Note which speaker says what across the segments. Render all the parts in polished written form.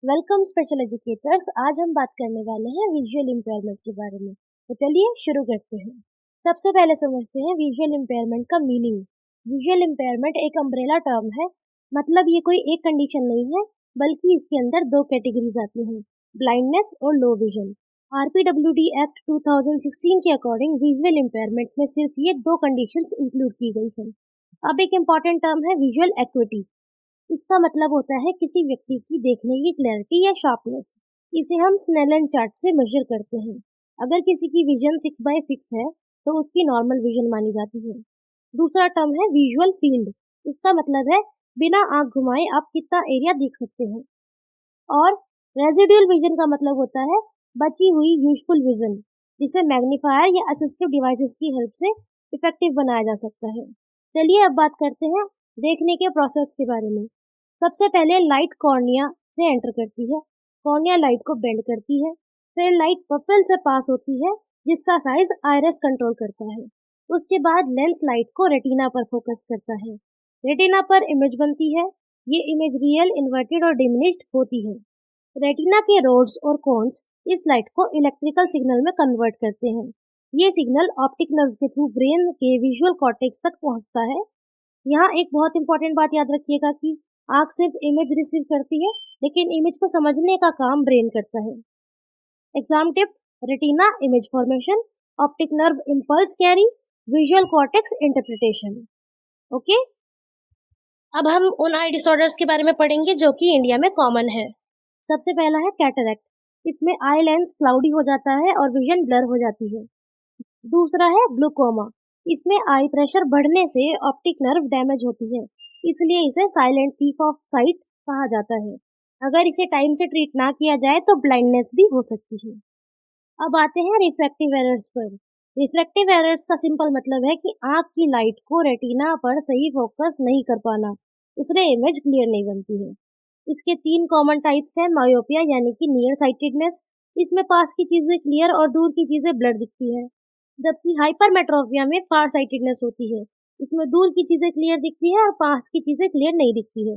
Speaker 1: Welcome special educators. आज हम बात करने वाले हैं विजुअल इम्पेयरमेंट के बारे में। तो चलिए शुरू करते हैं। सबसे पहले समझते हैं विजुअल इम्पेयरमेंट का मीनिंग। विजुअल इम्पेयरमेंट एक अम्ब्रेला टर्म है। मतलब ये कोई एक कंडीशन नहीं है, बल्कि इसके अंदर दो कैटेगरीज आती हैं, ब्लाइंडनेस और लो विजन। आरपीडब्ल्यूडी एक्ट 2016 के अकॉर्डिंग विजुअल इम्पेयरमेंट में सिर्फ ये दो कंडीशंस इंक्लूड की गई हैं। अब एक इम्पॉर्टेंट टर्म है विजुअल एक्विटी। इसका मतलब होता है किसी व्यक्ति की देखने की क्लैरिटी या शार्पनेस। इसे हम स्नेलन चार्ट से मेजर करते हैं। अगर किसी की विजन 6/6 है तो उसकी नॉर्मल विजन मानी जाती है। दूसरा टर्म है विजुअल फील्ड। इसका मतलब है बिना आंख घुमाए आप कितना एरिया देख सकते हैं। और रेजिडुअल विजन का मतलब होता है बची हुई यूजफुल विजन, जिसे मैग्नीफायर या असिस्टिव डिवाइसेस की हेल्प से इफेक्टिव बनाया जा सकता है। चलिए अब बात करते हैं देखने के प्रोसेस के बारे में। सबसे पहले लाइट कॉर्निया से एंटर करती है। कॉर्निया लाइट को बेंड करती है। फिर लाइट पपिल से पास होती है, जिसका साइज आइरिस कंट्रोल करता है। उसके बाद लेंस लाइट को रेटिना पर फोकस करता है। रेटिना पर इमेज बनती है। ये इमेज रियल, इन्वर्टेड और डिमिनिश्ड होती है। रेटिना के रोड्स और कोन्स इस लाइट को इलेक्ट्रिकल सिग्नल में कन्वर्ट करते हैं। ये सिग्नल ऑप्टिक नर्व के थ्रू ब्रेन के विजुअल कॉर्टेक्स तक पहुंचता है। यहाँ एक बहुत इंपॉर्टेंट बात याद रखिएगा कि आंख सिर्फ इमेज रिसीव करती है, लेकिन इमेज को समझने का काम ब्रेन करता है। Exam tip: retina image formation, optic nerve impulse carry, visual cortex interpretation. Okay, अब हम उन आई डिसऑर्डर्स के बारे में पढ़ेंगे जो कि इंडिया में कॉमन है। सबसे पहला है कैटरैक्ट। इसमें आई लेंस क्लाउडी हो जाता है और विजन ब्लर हो जाती है। दूसरा है ग्लूकोमा। इसमें आई प्रेशर बढ़ने से ऑप्टिक नर्व डैमेज होती है, इसलिए इसे साइलेंट थीफ ऑफ साइट कहा जाता है। अगर इसे टाइम से ट्रीट ना किया जाए तो ब्लाइंडनेस भी हो सकती है। अब आते हैं रिफ्रैक्टिव एरर्स पर। रिफ्रैक्टिव एरर्स का सिंपल मतलब है कि आंख की लाइट को रेटिना पर सही फोकस नहीं कर पाना, इसलिए इमेज क्लियर नहीं बनती है। इसके तीन कॉमन टाइप्स हैं। मायोपिया यानी कि नियर साइटेडनेस, इसमें पास की चीजें क्लियर और दूर की चीजें ब्लर दिखती है। जबकि हाइपरमेट्रोपिया में फार साइटेडनेस होती है, इसमें दूर की चीजें क्लियर दिखती है और पास की चीजें क्लियर नहीं दिखती है।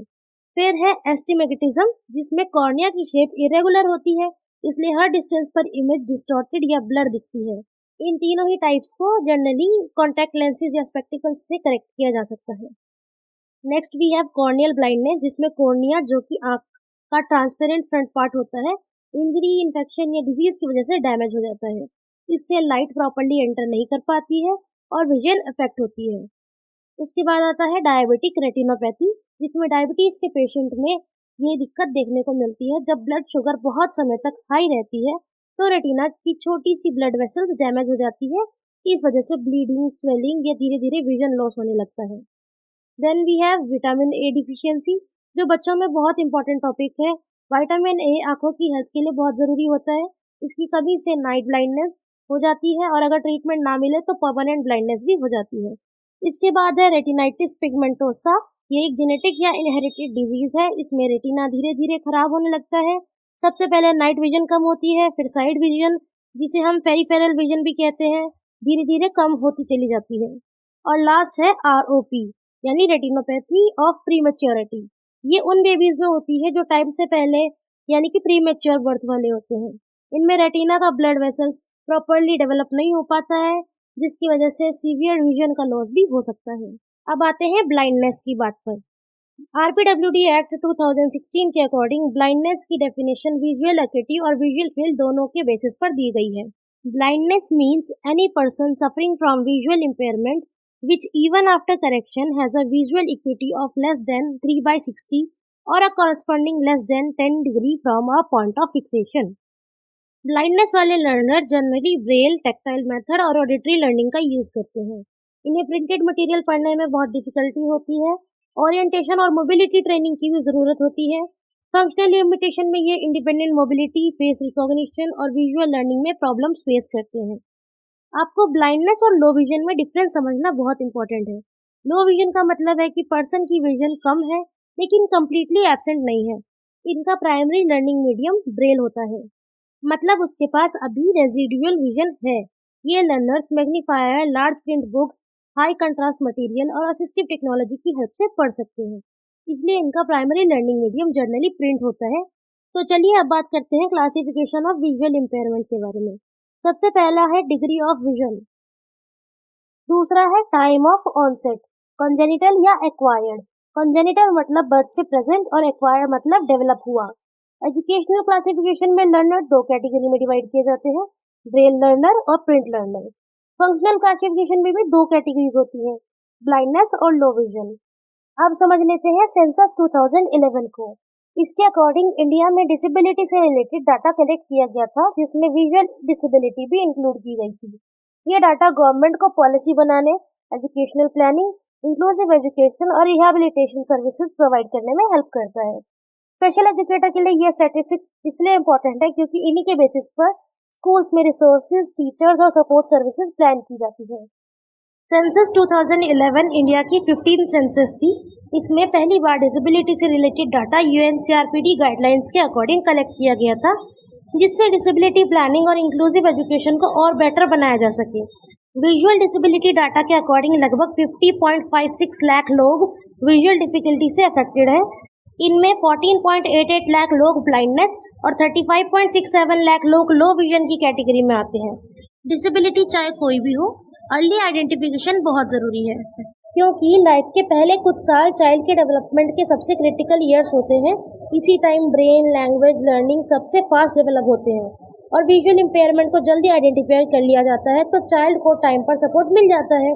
Speaker 1: फिर है एस्टिमेटिज्म, जिसमें कॉर्निया की शेप इरेगुलर होती है, इसलिए हर डिस्टेंस पर इमेज डिस्टॉर्टेड या ब्लर दिखती है। इन तीनों ही टाइप्स को जनरली कॉन्टैक्ट लेंसेज या स्पेक्टिकल्स से करेक्ट किया जा सकता है। Next we have corneal blindness, जिसमें कॉर्निया जो कि आंख का ट्रांसपेरेंट फ्रंट पार्ट होता है, इंजरी, इन्फेक्शन या डिजीज की वजह से डैमेज हो जाता है। इससे लाइट प्रॉपर्ली एंटर नहीं कर पाती है और विजन अफेक्ट होती है। उसके बाद आता है डायबिटिक रेटिनोपैथी, जिसमें डायबिटीज के पेशेंट में ये दिक्कत देखने को मिलती है। जब ब्लड शुगर बहुत समय तक हाई रहती है तो रेटिना की छोटी सी ब्लड वेसल्स डैमेज हो जाती है। इस वजह से ब्लीडिंग, स्वेलिंग या धीरे धीरे विजन लॉस होने लगता है। Then we have vitamin A deficiency, जो बच्चों में बहुत इंपॉर्टेंट टॉपिक है। विटामिन ए आंखों की हेल्थ के लिए बहुत ज़रूरी होता है। इसकी कमी से नाइट ब्लाइंडनेस हो जाती है और अगर ट्रीटमेंट ना मिले तो परमानेंट ब्लाइंडनेस भी हो जाती है। इसके बाद है रेटिनाइटिस पिगमेंटोसा। ये एक जेनेटिक या इनहेरिटेड डिजीज है। इसमें रेटिना धीरे धीरे खराब होने लगता है। सबसे पहले नाइट विजन कम होती है, फिर साइड विजन, जिसे हम पेरिफेरल विजन भी कहते हैं, धीरे धीरे कम होती चली जाती है। और लास्ट है आरओपी, यानी रेटिनोपैथी ऑफ प्रीमेच्योरिटी। ये उन बेबीज में होती है जो टाइम से पहले यानी कि प्रीमेच्योर बर्थ वाले होते हैं। इनमें रेटिना का ब्लड वेसल्स प्रॉपरली डेवलप नहीं हो पाता है, जिसकी वजह से सीवियर विजन का लॉस भी हो सकता है। अब आते हैं ब्लाइंडनेस की बात पर। आरपीडब्ल्यूडी एक्ट 2016 के अकॉर्डिंग ब्लाइंडनेस की डेफिनेशन विजुअल एक्यूटी और विजुअल फील्ड दोनों के बेसिस पर दी गई है। Blindness means any person suffering from visual impairment which even after correction has a visual acuity of less than 3/60 or a corresponding less than 10 degree from a point of fixation. Blindness वाले learner generally braille, tactile method और auditory learning का use करते हैं। इन्हें printed material पढ़ने में बहुत difficulty होती है। ओरिएंटेशन और मोबिलिटी ट्रेनिंग की भी ज़रूरत होती है। फंक्शनल लिमिटेशन में ये इंडिपेंडेंट मोबिलिटी, फेस रिकॉग्निशन और विजुअल लर्निंग में प्रॉब्लम्स फेस करते हैं। आपको ब्लाइंडनेस और लो विजन में डिफरेंस समझना बहुत इंपॉर्टेंट है। लो विजन का मतलब है कि पर्सन की विजन कम है लेकिन कंप्लीटली एब्सेंट नहीं है। इनका प्राइमरी लर्निंग मीडियम ब्रेल होता है, मतलब उसके पास अभी रेजिडुअल विजन है। ये learners magnifier, large print books, high contrast material और असिस्टिव टेक्नोलॉजी की हेल्प से पढ़ सकते हैं। इसलिए इनका primary learning medium generally print होता है। तो चलिए अब बात करते हैं क्लासिफिकेशन ऑफ विजुअल इम्पेयरमेंट के बारे में। सबसे पहला है डिग्री ऑफ विजन, दूसरा है टाइम ऑफ ऑनसेट, कंजेनिटल या एक्वायर्ड। कंजेनिटल मतलब बर्थ से प्रेजेंट और एक्वायर्ड मतलब डेवलप हुआ। एजुकेशनल क्लासिफिकेशन में लर्नर दो कैटेगरी में डिवाइड किए जाते हैं, ब्रेल लर्नर और प्रिंट लर्नर। फंक्शनल क्लासिफिकेशन में भी दो कैटेगरीज होती है, ब्लाइंडनेस और लो विजन। अब समझ लेते हैं सेंसस 2011 को। इसके अकॉर्डिंग इंडिया में डिसेबिलिटी से रिलेटेड डाटा कलेक्ट किया गया था, जिसमें विजुअल डिसेबिलिटी भी इंक्लूड की गई थी। ये डाटा गवर्नमेंट को पॉलिसी बनाने, एजुकेशनल प्लानिंग, इंक्लूसिव एजुकेशन और रिहैबिलिटेशन सर्विसेज प्रोवाइड करने में हेल्प करता है। स्पेशल एजुकेटर के लिए ये स्टैटिस्टिक्स इसलिए इम्पोर्टेंट है क्योंकि इन्हीं के बेसिस पर स्कूल्स में रिसोर्सेज, टीचर्स और सपोर्ट सर्विसेज प्लान की जाती है। सेंसस 2011 इंडिया की 15 सेंसस थी। इसमें पहली बार डिसेबिलिटी से रिलेटेड डाटा यूएनसीआरपीडी गाइडलाइंस के अकॉर्डिंग कलेक्ट किया गया था, जिससे डिसेबिलिटी प्लानिंग और इंक्लूसिव एजुकेशन को और बेटर बनाया जा सके। विजुअल डिसेबिलिटी डाटा के अकॉर्डिंग लगभग 50.56 लाख लोग विजुअल डिफिकल्टी से अफेक्टेड हैं। इनमें 14.88 लाख लोग ब्लाइंडनेस और 35.67 लाख लोग लो विजन की कैटेगरी में आते हैं। डिसेबिलिटी चाहे कोई भी हो, अर्ली आइडेंटिफिकेशन बहुत ज़रूरी है, क्योंकि लाइफ के पहले कुछ साल चाइल्ड के डेवलपमेंट के सबसे क्रिटिकल ईयर्स होते हैं। इसी टाइम ब्रेन, लैंग्वेज, लर्निंग सबसे फास्ट डेवलप होते हैं और विजुअल इम्पेयरमेंट को जल्दी आइडेंटिफाई कर लिया जाता है तो चाइल्ड को टाइम पर सपोर्ट मिल जाता है।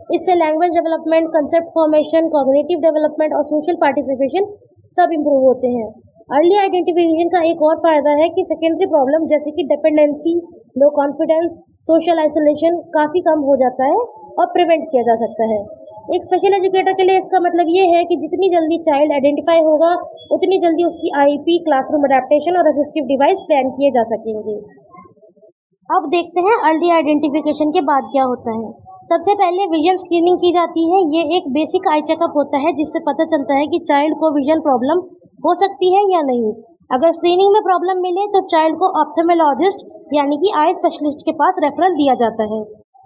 Speaker 1: इससे language development, concept formation, cognitive development और सोशल पार्टिसिपेशन सब इम्प्रूव होते हैं। अर्ली आइडेंटिफिकेशन का एक और फायदा है कि सेकेंडरी प्रॉब्लम जैसे कि dependency, low confidence, social isolation काफ़ी कम हो जाता है और प्रिवेंट किया जा सकता है। एक स्पेशल एजुकेटर के लिए इसका मतलब ये है कि जितनी जल्दी चाइल्ड आइडेंटिफाई होगा, उतनी जल्दी उसकी आईईपी, क्लासरूम अडेप्टेशन और असिस्टिव डिवाइस प्लान किए जा सकेंगे। अब देखते हैं अर्ली आइडेंटिफिकेशन के बाद क्या होता है। सबसे पहले विजन स्क्रीनिंग की जाती है। ये एक बेसिक आई चेकअप होता है जिससे पता चलता है कि चाइल्ड को विजन प्रॉब्लम हो सकती है या नहीं। अगर स्क्रीनिंग में प्रॉब्लम मिले तो चाइल्ड को ऑप्थेल्मोलॉजिस्ट यानी कि आई स्पेशलिस्ट के पास रेफरल दिया जाता है।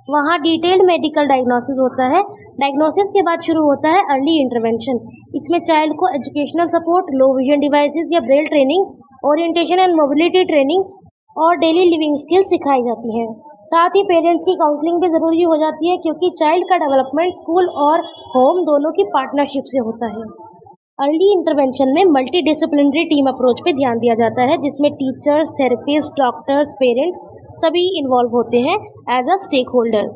Speaker 1: वहाँ डिटेल्ड मेडिकल डायग्नोसिस होता है। डायग्नोसिस के बाद शुरू होता है अर्ली इंटरवेंशन। इसमें चाइल्ड को educational support, low vision devices या braille training, orientation and mobility training और डेली लिविंग स्किल्स सिखाई जाती हैं। साथ ही पेरेंट्स की काउंसलिंग भी ज़रूरी हो जाती है क्योंकि चाइल्ड का डेवलपमेंट स्कूल और होम दोनों की पार्टनरशिप से होता है। अर्ली इंटरवेंशन में मल्टी डिसिप्लिनरी टीम अप्रोच पे ध्यान दिया जाता है, जिसमें टीचर्स, थेरेपिस्ट, डॉक्टर्स, पेरेंट्स सभी इन्वॉल्व होते हैं एज अ स्टेक होल्डर।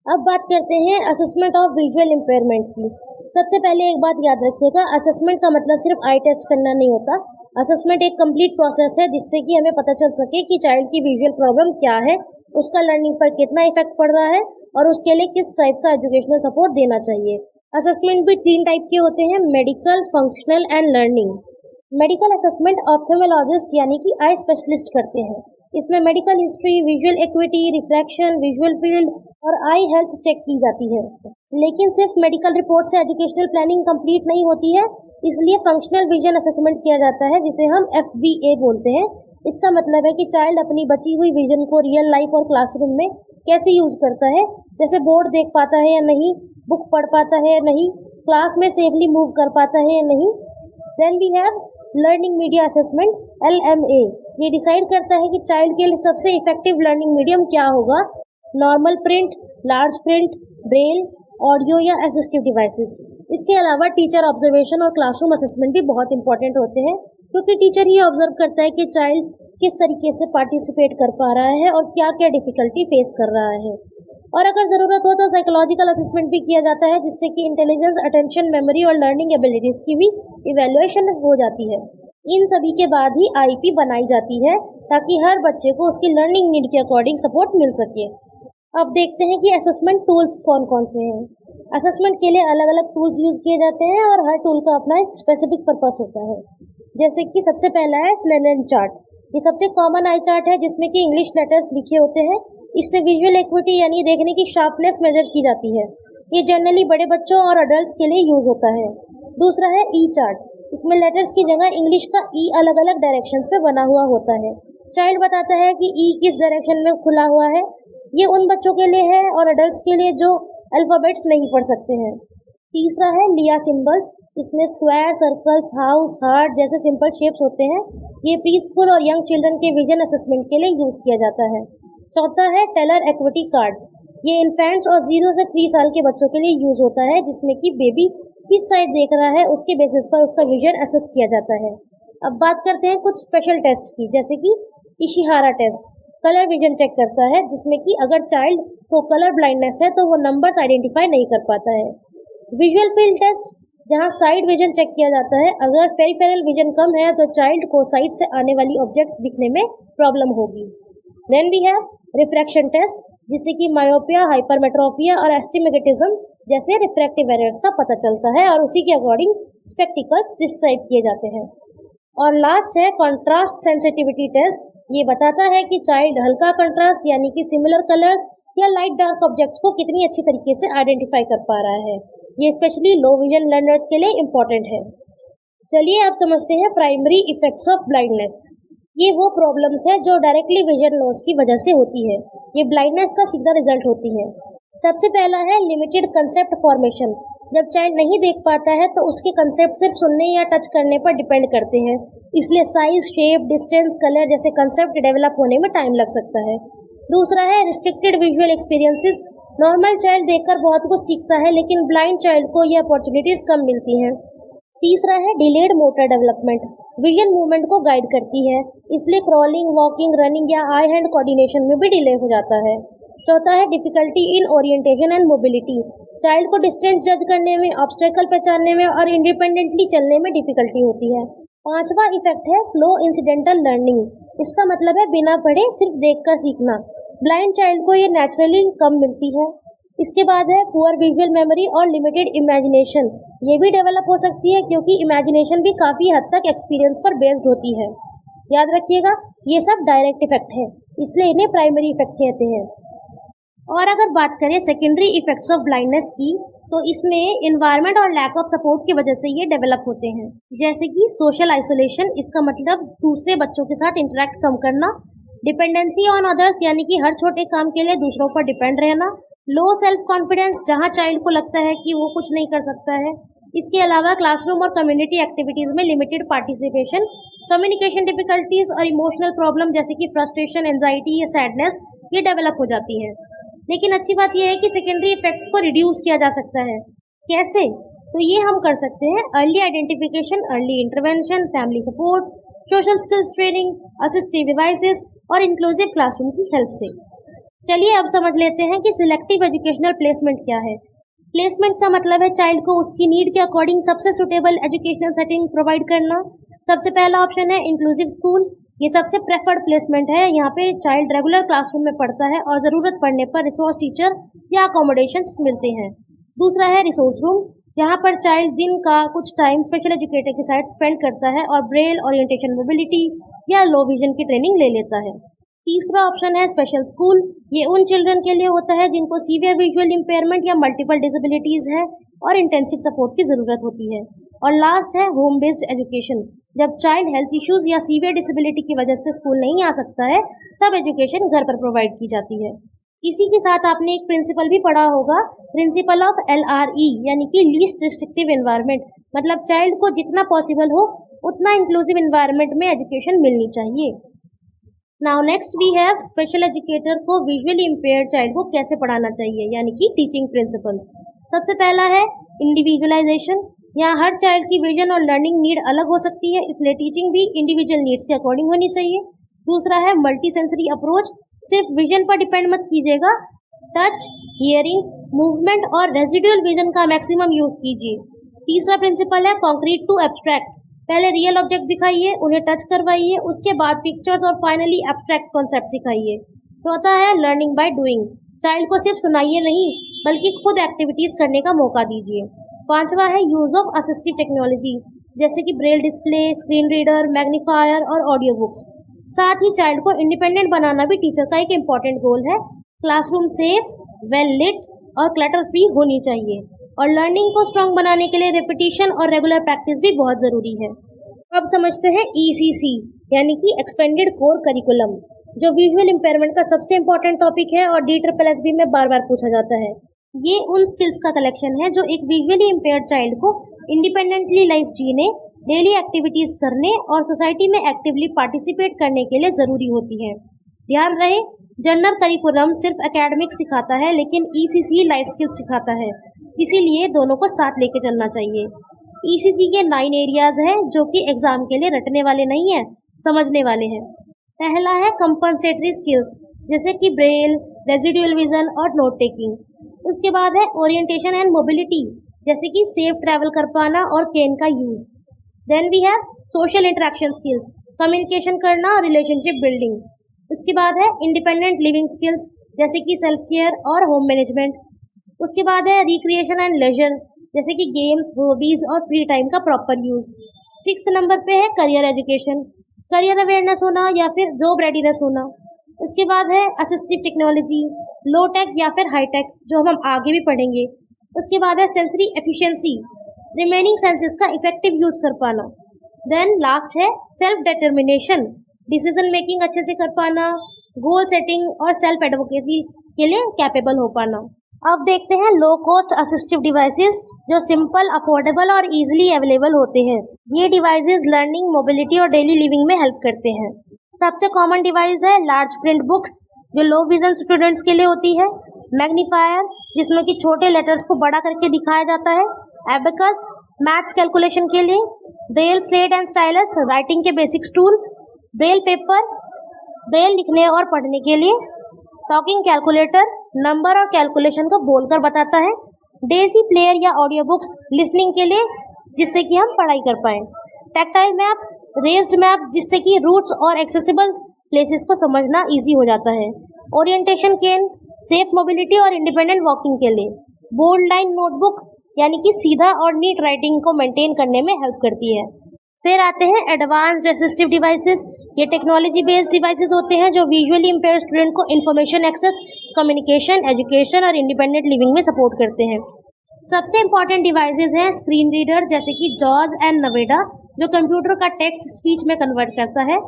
Speaker 1: अब बात करते हैं असेसमेंट ऑफ विजुअल इम्पेयरमेंट की। सबसे पहले एक बात याद रखिएगा, असेसमेंट का मतलब सिर्फ आई टेस्ट करना नहीं होता। असेसमेंट एक कंप्लीट प्रोसेस है जिससे कि हमें पता चल सके कि चाइल्ड की विजुअल प्रॉब्लम क्या है, उसका लर्निंग पर कितना इफेक्ट पड़ रहा है और उसके लिए किस टाइप का एजुकेशनल सपोर्ट देना चाहिए। असेसमेंट भी 3 टाइप के होते हैं, medical, functional and learning. Medical assessment ophthalmologist यानी कि आई स्पेशलिस्ट करते हैं। इसमें medical history, visual equity, refraction, visual field और आई हेल्थ चेक की जाती है। लेकिन सिर्फ मेडिकल रिपोर्ट से एजुकेशनल प्लानिंग कंप्लीट नहीं होती है, इसलिए फंक्शनल विजन असेसमेंट किया जाता है जिसे हम FVA बोलते हैं। इसका मतलब है कि चाइल्ड अपनी बची हुई विजन को रियल लाइफ और क्लासरूम में कैसे यूज करता है, जैसे बोर्ड देख पाता है या नहीं, बुक पढ़ पाता है या नहीं, क्लास में सेफली मूव कर पाता है या नहीं। Then we have learning media assessment LMA। ये डिसाइड करता है कि चाइल्ड के लिए सबसे इफेक्टिव लर्निंग मीडियम क्या होगा, normal print, large print, Braille, audio या असिस्टिव डिवाइसेस। इसके अलावा टीचर ऑब्जर्वेशन और क्लासरूम असेसमेंट भी बहुत इंपॉर्टेंट होते हैं, क्योंकि टीचर ही ऑब्जर्व करता है कि चाइल्ड किस तरीके से पार्टिसिपेट कर पा रहा है और क्या क्या डिफिकल्टी फेस कर रहा है। और अगर ज़रूरत हो तो साइकोलॉजिकल असेसमेंट भी किया जाता है, जिससे कि इंटेलिजेंस, अटेंशन, मेमोरी और लर्निंग एबिलिटीज़ की भी इवैल्यूएशन हो जाती है। इन सभी के बाद ही IEP बनाई जाती है ताकि हर बच्चे को उसकी लर्निंग नीड के अकॉर्डिंग सपोर्ट मिल सके। अब देखते हैं कि असेसमेंट टूल्स कौन कौन से हैं। असेसमेंट के लिए अलग अलग टूल्स यूज़ किए जाते हैं और हर टूल का अपना एक स्पेसिफिक पर्पस होता है। जैसे कि सबसे पहला है स्नेलन चार्ट। ये सबसे कॉमन आई चार्ट है जिसमें कि इंग्लिश लेटर्स लिखे होते हैं। इससे विजुअल एक्विटी यानी देखने की शार्पनेस मेजर की जाती है। ये जनरली बड़े बच्चों और अडल्ट्स के लिए यूज होता है। दूसरा है ई चार्ट। इसमें लेटर्स की जगह इंग्लिश का ई अलग अलग डायरेक्शंस में बना हुआ होता है। चाइल्ड बताता है कि ई किस डायरेक्शन में खुला हुआ है। ये उन बच्चों के लिए है और अडल्ट्स के लिए जो अल्फ़ाबेट्स नहीं पढ़ सकते हैं। तीसरा है लिया सिंबल्स। इसमें स्क्वायर, सर्कल्स, हाउस, हार्ट जैसे सिंपल शेप्स होते हैं। ये प्री स्कूल और यंग चिल्ड्रन के विजन असेसमेंट के लिए यूज किया जाता है। चौथा है टेलर एक्विटी कार्ड्स। ये इन्फेंट्स और 0 से 3 साल के बच्चों के लिए यूज होता है, जिसमें कि बेबी किस साइड देख रहा है उसके बेसिस पर उसका विजन असेस किया जाता है। अब बात करते हैं कुछ स्पेशल टेस्ट की, जैसे कि Ishihara test colour vision check करता है, जिसमें कि अगर चाइल्ड को कलर ब्लाइंडनेस है तो वो नंबर्स आइडेंटिफाई नहीं कर पाता है। विजुअल फील्ड टेस्ट, जहां साइड विजन चेक किया जाता है। अगर पेरिफेरल विजन कम है तो चाइल्ड को साइड से आने वाली ऑब्जेक्ट्स दिखने में प्रॉब्लम होगी। Then we have refraction test, जिससे कि मायोपिया, हाइपरमेट्रोपिया और एस्टिमेटिज्म जैसे रिफ्रैक्टिव एरर्स का पता चलता है और उसी के अकॉर्डिंग स्पेक्टिकल्स प्रिस्क्राइब किए जाते हैं। और लास्ट है कंट्रास्ट सेंसिटिविटी टेस्ट। ये बताता है कि चाइल्ड हल्का कंट्रास्ट यानी कि सिमिलर कलर्स या लाइट डार्क ऑब्जेक्ट्स को कितनी अच्छी तरीके से आइडेंटिफाई कर पा रहा है। ये स्पेशली लो विजन लर्नर्स के लिए इम्पोर्टेंट है। चलिए आप समझते हैं प्राइमरी इफेक्ट्स ऑफ ब्लाइंडनेस। ये वो प्रॉब्लम्स है जो डायरेक्टली विजन लॉस की वजह से होती है। ये ब्लाइंडनेस का सीधा रिजल्ट होती है। सबसे पहला है लिमिटेड कंसेप्ट फॉर्मेशन। जब चाइल्ड नहीं देख पाता है तो उसके कंसेप्ट सिर्फ सुनने या टच करने पर डिपेंड करते हैं, इसलिए साइज, शेप, डिस्टेंस, कलर जैसे कंसेप्ट डेवलप होने में टाइम लग सकता है। दूसरा है restricted visual experiences. Normal child देखकर बहुत कुछ सीखता है, लेकिन ब्लाइंड चाइल्ड को ये अपॉर्चुनिटीज कम मिलती हैं। तीसरा है delayed motor development. Vision movement को गाइड करती है, इसलिए क्रॉलिंग, वॉकिंग, रनिंग या आई हैंड कोऑर्डिनेशन में भी डिले हो जाता है। चौथा है difficulty in orientation and mobility. Child को डिस्टेंस जज करने में, ऑब्स्टेकल पहचानने में और इंडिपेंडेंटली चलने में डिफिकल्टी होती है। पांचवा इफेक्ट है स्लो इंसिडेंटल लर्निंग। इसका मतलब है बिना पढ़े सिर्फ देखकर सीखना। ब्लाइंड चाइल्ड को ये नेचुरली कम मिलती है। इसके बाद है पुअर विजुअल मेमोरी और लिमिटेड इमेजिनेशन। ये भी डेवलप हो सकती है क्योंकि इमेजिनेशन भी काफ़ी हद तक एक्सपीरियंस पर बेस्ड होती है। याद रखिएगा, ये सब डायरेक्ट इफेक्ट है, इसलिए इन्हें प्राइमरी इफेक्ट कहते हैं। और अगर बात करें सेकेंडरी इफेक्ट्स ऑफ ब्लाइंडनेस की, तो इसमें इन्वायरमेंट और लैक ऑफ सपोर्ट की वजह से ये डेवलप होते हैं, जैसे कि सोशल आइसोलेशन। इसका मतलब दूसरे बच्चों के साथ इंटरेक्ट कम करना। डिपेंडेंसी ऑन अदर्स, यानी कि हर छोटे काम के लिए दूसरों पर डिपेंड रहना। लो सेल्फ कॉन्फिडेंस, जहां चाइल्ड को लगता है कि वो कुछ नहीं कर सकता है। इसके अलावा क्लासरूम और कम्युनिटी एक्टिविटीज में लिमिटेड पार्टिसिपेशन। कम्युनिकेशन डिफिकल्टीज और इमोशनल प्रॉब्लम जैसे कि फ्रस्ट्रेशन, एंजाइटी या सैडनेस, ये डेवलप हो जाती है। लेकिन अच्छी बात यह है कि सेकेंडरी इफेक्ट्स को रिड्यूस किया जा सकता है। कैसे? तो ये हम कर सकते हैं early identification, early intervention, family support, social skills training, assistive devices और इंक्लूसिव क्लासरूम की हेल्प से। चलिए अब समझ लेते हैं कि सिलेक्टिव एजुकेशनल प्लेसमेंट क्या है। प्लेसमेंट का मतलब है चाइल्ड को उसकी नीड के अकॉर्डिंग सबसे सुटेबल एजुकेशनल सेटिंग प्रोवाइड करना। सबसे पहला ऑप्शन है इंक्लूसिव स्कूल। ये सबसे प्रेफर्ड प्लेसमेंट है। यहाँ पे चाइल्ड रेगुलर क्लासरूम में पढ़ता है और ज़रूरत पड़ने पर रिसोर्स टीचर या अकोमोडेशंस मिलते हैं। दूसरा है रिसोर्स रूम। यहाँ पर चाइल्ड दिन का कुछ टाइम स्पेशल एजुकेटर के साथ स्पेंड करता है और ब्रेल, ओरिएंटेशन, मोबिलिटी या लो विजन की ट्रेनिंग ले लेता है। तीसरा ऑप्शन है स्पेशल स्कूल। ये उन चिल्ड्रन के लिए होता है जिनको सीवियर विजुअल इम्पेयरमेंट या मल्टीपल डिसेबिलिटीज है और इंटेंसिव सपोर्ट की ज़रूरत होती है। और लास्ट है होम बेस्ड एजुकेशन। जब चाइल्ड हेल्थ इश्यूज या सीवियर डिसेबिलिटी की वजह से स्कूल नहीं आ सकता है, तब एजुकेशन घर पर प्रोवाइड की जाती है। इसी के साथ आपने एक प्रिंसिपल भी पढ़ा होगा, प्रिंसिपल ऑफ LRE, यानी कि लीस्ट रिस्ट्रिक्टिव एनवायरनमेंट। मतलब चाइल्ड को जितना पॉसिबल हो उतना इंक्लूसिव एनवायरनमेंट में एजुकेशन मिलनी चाहिए। Now next we have special educator को विजुअली इम्पेयर्ड चाइल्ड को कैसे पढ़ाना चाहिए, यानी कि टीचिंग प्रिंसिपल्स। सबसे पहला है इंडिविजुअलाइजेशन। यहाँ हर चाइल्ड की विजन और लर्निंग नीड अलग हो सकती है, इसलिए टीचिंग भी इंडिविजुअल नीड्स के अकॉर्डिंग होनी चाहिए। दूसरा है मल्टी सेंसरी अप्रोच। सिर्फ विजन पर डिपेंड मत कीजिएगा, टच, हियरिंग, मूवमेंट और रेजिडुअल विजन का मैक्सिमम यूज कीजिए। तीसरा प्रिंसिपल है कॉन्क्रीट टू एब्स्ट्रैक्ट। पहले रियल ऑब्जेक्ट दिखाइए, उन्हें टच करवाइए, उसके बाद पिक्चर्स और फाइनली एब्स्ट्रैक्ट कॉन्सेप्ट सिखाइए। चौथा है लर्निंग बाय डूइंग। चाइल्ड को सिर्फ सुनाइए नहीं, बल्कि खुद एक्टिविटीज करने का मौका दीजिए। पांचवा है यूज ऑफ असिस्टिव टेक्नोलॉजी, जैसे कि Braille display, screen reader, magnifier और ऑडियो बुक्स। साथ ही चाइल्ड को इंडिपेंडेंट बनाना भी टीचर का एक इम्पॉर्टेंट गोल है। क्लासरूम सेफ, वेल लिट और क्लटर फ्री होनी चाहिए। और लर्निंग को स्ट्रॉन्ग बनाने के लिए रिपीटिशन और रेगुलर प्रैक्टिस भी बहुत ज़रूरी है। अब समझते हैं ECC, यानी कि एक्सपेंडेड कोर करिकुलम, जो विजुअल इम्पेयरमेंट का सबसे इम्पोर्टेंट टॉपिक है और DSSSB में बार बार पूछा जाता है। ये उन स्किल्स का कलेक्शन है जो एक विजुअली इम्पेयर्ड चाइल्ड को इंडिपेंडेंटली लाइफ जीने, डेली एक्टिविटीज करने और सोसाइटी में एक्टिवली पार्टिसिपेट करने के लिए जरूरी होती है। ध्यान रहे, जनरल करिकुलम सिर्फ एकेडमिक सिखाता है, लेकिन ईसीसी लाइफ स्किल्स सिखाता है, इसीलिए दोनों को साथ लेके चलना चाहिए। ईसीसी के 9 एरियाज हैं जो कि एग्जाम के लिए रटने वाले नहीं हैं, समझने वाले हैं। पहला है कंपनसेटरी स्किल्स, जैसे कि ब्रेल, रेजिडुअल विजन और नोट टेकिंग। उसके बाद है ओरिएंटेशन एंड मोबिलिटी, जैसे कि सेफ ट्रैवल कर पाना और केन का use. Then we have social interaction skills, communication करना और रिलेशनशिप बिल्डिंग। उसके बाद है इंडिपेंडेंट लिविंग स्किल्स, जैसे कि सेल्फ केयर और होम मैनेजमेंट। उसके बाद है रिक्रिएशन एंड लेजर, जैसे कि गेम्स, हॉबीज और फ्री टाइम का प्रॉपर यूज। 6th नंबर पे है करियर एजुकेशन, करियर अवेयरनेस होना या फिर जॉब रेडीनेस होना। उसके बाद है असिस्टिव टेक्नोलॉजी, लो टेक या फिर हाई टेक, जो हम आगे भी पढ़ेंगे। उसके बाद है सेंसरी एफिशिएंसी, रिमेनिंग सेंसेस का इफेक्टिव यूज कर पाना। देन लास्ट है सेल्फ डिटर्मिनेशन, डिसीजन मेकिंग अच्छे से कर पाना, गोल सेटिंग और सेल्फ एडवोकेसी के लिए कैपेबल हो पाना। अब देखते हैं लो कॉस्ट असिस्टिव डिवाइसेस, जो सिंपल, अफोर्डेबल और इजीली अवेलेबल होते हैं। ये डिवाइसेस लर्निंग, मोबिलिटी और डेली लिविंग में हेल्प करते हैं। सबसे कॉमन डिवाइस है लार्ज प्रिंट बुक्स, जो लो विजन स्टूडेंट्स के लिए होती है। मैग्नीफायर, जिसमें कि छोटे लेटर्स को बड़ा करके दिखाया जाता है। एबेकस, मैथ्स कैलकुलेशन के लिए। Braille slate and stylus, writing के basics tool. Braille paper, braille लिखने और पढ़ने के लिए। टॉकिंग कैलकुलेटर, नंबर और कैलकुलेशन को बोलकर बताता है। डेजी प्लेयर या ऑडियो बुक्स, लिसनिंग के लिए, जिससे कि हम पढ़ाई कर पाएं। टैक्टाइल मैप्स, रेज्ड मैप्स, जिससे कि रूट्स और एक्सेसिबल प्लेसेस को समझना इजी हो जाता है। ओरिएंटेशन केन, सेफ मोबिलिटी और इंडिपेंडेंट वॉकिंग के लिए। बोल्ड लाइन नोटबुक, यानी कि सीधा और नीट राइटिंग को मेंटेन करने में हेल्प करती है। फिर आते हैं एडवांस्ड असिस्टिव डिवाइसेस। ये टेक्नोलॉजी बेस्ड डिवाइसेस होते हैं जो विजुअली इम्पेयर्ड स्टूडेंट को इंफॉर्मेशन एक्सेस, कम्युनिकेशन, एजुकेशन और इंडिपेंडेंट लिविंग में सपोर्ट करते हैं। सबसे इंपॉर्टेंट डिवाइसेस हैं स्क्रीन रीडर, जैसे कि जॉज एंड नवेडा, जो कंप्यूटर का टेक्स्ट स्पीच में कन्वर्ट करता है।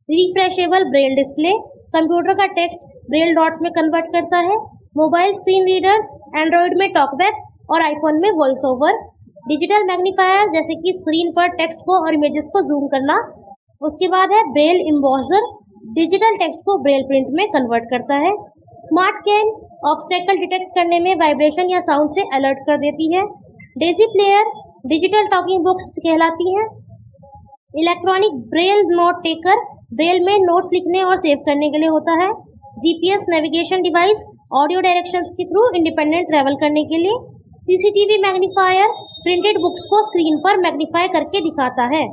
Speaker 1: रिफ्रेशेबल ब्रेल डिस्प्ले, कंप्यूटर का टेक्स्ट ब्रेल डॉट्स में कन्वर्ट करता है। मोबाइल स्क्रीन रीडर्स, एंड्रॉइड में टॉकबैक और आईफोन में वॉइस ओवर। डिजिटल मैग्नीफायर, जैसे कि स्क्रीन पर टेक्स्ट को और इमेजेस को जूम करना। उसके बाद है ब्रेल इम्बॉसर, डिजिटल टेक्स्ट को ब्रेल प्रिंट में कन्वर्ट करता है। स्मार्ट कैन, ऑब्स्टेकल डिटेक्ट करने में वाइब्रेशन या साउंड से अलर्ट कर देती है। Daisy player, digital talking books कहलाती हैं। Electronic Braille note taker, Braille में नोट्स लिखने और सेव करने के लिए होता है। GPS navigation device, audio directions के थ्रू इंडिपेंडेंट ट्रैवल करने के लिए। सीसीटीवी मैग्नीफायर, प्रिंटेड बुक्स को स्क्रीन पर मैग्नीफाई करके दिखाता है।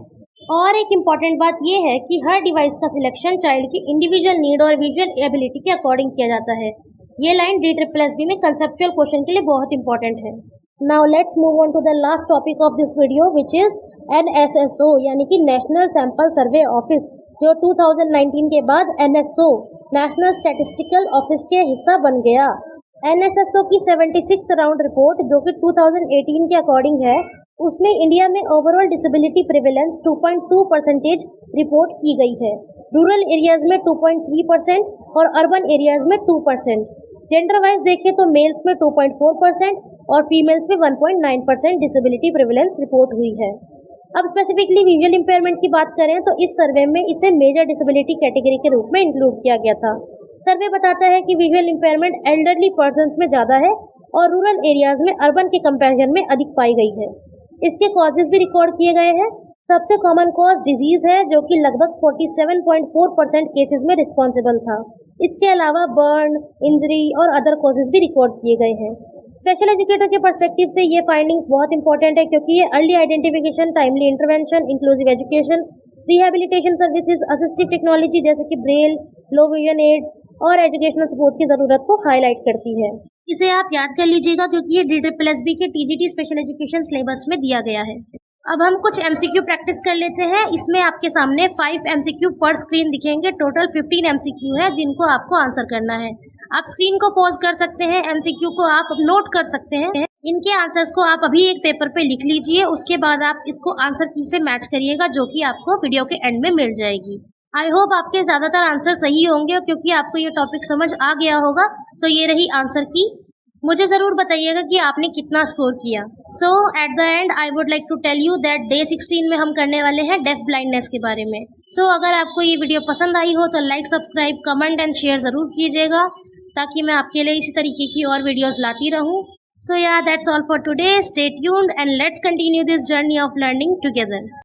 Speaker 1: और एक इम्पॉर्टेंट बात यह है कि हर डिवाइस का सिलेक्शन चाइल्ड की इंडिविजुअल नीड और विजुअल एबिलिटी के अकॉर्डिंग किया जाता है। ये लाइन DSSB में कंसेप्चुअल क्वेश्चन के लिए बहुत इंपॉर्टेंट है। Now let's move on to the last topic of this video, which is NSSO, यानी कि नेशनल सैंपल सर्वे ऑफिस, जो 2019 के बाद NSO, नेशनल स्टैटिस्टिकल ऑफिस के हिस्सा बन गया। NSSO की 76th राउंड रिपोर्ट, जो कि 2018 के अकॉर्डिंग है, उसमें इंडिया में ओवरऑल डिसेबिलिटी प्रिवेलेंस 2.2% रिपोर्ट की गई है। रूरल एरियाज में 2.3% और अर्बन एरियाज में 2%। जेंडर वाइज देखें तो मेल्स में 2.4% और फीमेल्स में 1.9% डिसेबिलिटी प्रिवेलेंस रिपोर्ट हुई है। अब स्पेसिफिकली विजुअल इम्पेयरमेंट की बात करें तो इस सर्वे में इसे मेजर डिसेबिलिटी कैटेगरी के रूप में इंक्लूड किया गया था। सर्वे बताता है कि विजुअल इम्पेयरमेंट एल्डरली पर्सन्स में ज़्यादा है और रूरल एरियाज में अर्बन के कंपैरिजन में अधिक पाई गई है। इसके कॉजेज भी रिकॉर्ड किए गए हैं। सबसे कॉमन कॉज डिजीज है, जो कि लगभग 47.4% केसेस में रिस्पॉन्सिबल था। इसके अलावा बर्न, इंजरी और अदर कॉजेज भी रिकॉर्ड किए गए हैं। स्पेशल एजुकेटर के पर्सपेक्टिव से ये फाइंडिंग्स बहुत इंपॉर्टेंट है, क्योंकि ये early identification, timely intervention, inclusive education, rehabilitation services, assistive technology जैसे कि ब्रेल, लो विजन एड्स और एजुकेशनल सपोर्ट की ज़रूरत को हाईलाइट करती है। इसे आप याद कर लीजिएगा, क्योंकि ये DSSB के TGT स्पेशल एजुकेशन सिलेबस में दिया गया है। अब हम कुछ MCQ प्रैक्टिस कर लेते हैं। इसमें आपके सामने 5 MCQ पर स्क्रीन दिखेंगे। टोटल 15 MCQ है जिनको आपको आंसर करना है। आप स्क्रीन को पॉज कर सकते हैं, MCQ को आप नोट कर सकते हैं। इनके आंसर्स को आप अभी एक पेपर पे लिख लीजिए, उसके बाद आप इसको आंसर की से मैच करिएगा, जो कि आपको वीडियो के एंड में मिल जाएगी। आई होप आपके ज़्यादातर आंसर सही होंगे, क्योंकि आपको ये टॉपिक समझ आ गया होगा। तो ये रही आंसर की। मुझे ज़रूर बताइएगा कि आपने कितना स्कोर किया। So at the end I would like to tell you that day 16 में हम करने वाले हैं डेफ ब्लाइंडनेस के बारे में। सो अगर आपको ये वीडियो पसंद आई हो तो like, subscribe, comment and share ज़रूर कीजिएगा, ताकि मैं आपके लिए इसी तरीके की और वीडियोस लाती रहूं। सो या that's all for today. Stay tuned and let's continue this journey of learning together.